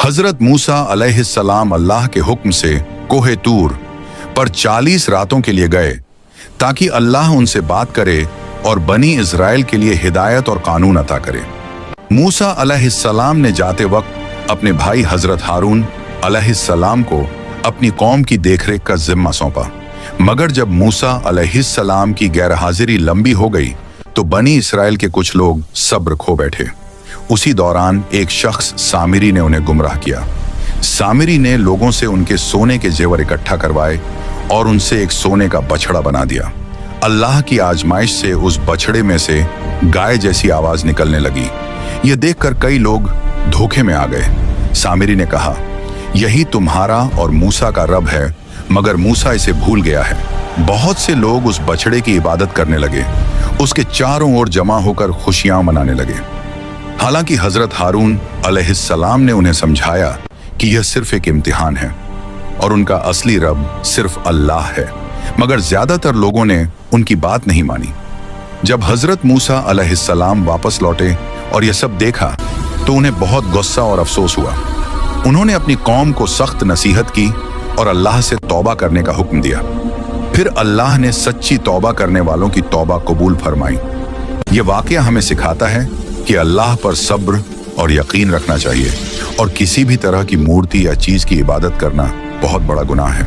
हजरत मूसा अलैहिस्सलाम अल्लाह के हुक्म से कोहे तूर पर 40 रातों के लिए गए ताकि अल्लाह उनसे बात करे और बनी इज़राइल के लिए हिदायत और कानून अता करे। मूसा अलैहिस्सलाम ने जाते वक्त अपने भाई हजरत हारून अलैहिस्सलाम को अपनी कौम की देखरेख का जिम्मा सौंपा, मगर जब मूसा अलैहिस्सलाम की गैरहाजिरी लंबी हो गई तो बनी इस्राएल के कुछ लोग सब्र खो बैठे। उसी दौरान एक शख्स सामिरी ने उन्हें गुमराह किया। सामिरी ने लोगों से उनके सोने के जेवर इकट्ठा करवाए और उनसे एक सोने का बछड़ा बना दिया। अल्लाह की आजमाइश से उस बछड़े में से गाय जैसी आवाज निकलने लगी। यह देखकर कई लोग धोखे में आ गए। सामिरी ने कहा, यही तुम्हारा और मूसा का रब है, मगर मूसा इसे भूल गया है। बहुत से लोग उस बछड़े की इबादत करने लगे, उसके चारों ओर जमा होकर खुशियां मनाने लगे। हालांकि हजरत हारून अलैहिस्सलाम ने उन्हें समझाया कि यह सिर्फ एक इम्तिहान है और उनका असली रब सिर्फ अल्लाह है, मगर ज्यादातर लोगों ने उनकी बात नहीं मानी। जब हजरत मूसा अलैहिस्सलाम वापस लौटे और यह सब देखा तो उन्हें बहुत गुस्सा और अफसोस हुआ। उन्होंने अपनी कौम को सख्त नसीहत की और अल्लाह से तौबा करने का हुक्म दिया। फिर अल्लाह ने सच्ची तौबा करने वालों की तौबा कबूल फरमाई। ये वाकया हमें सिखाता है कि अल्लाह पर सब्र और यकीन रखना चाहिए और किसी भी तरह की मूर्ति या चीज की इबादत करना बहुत बड़ा गुनाह है।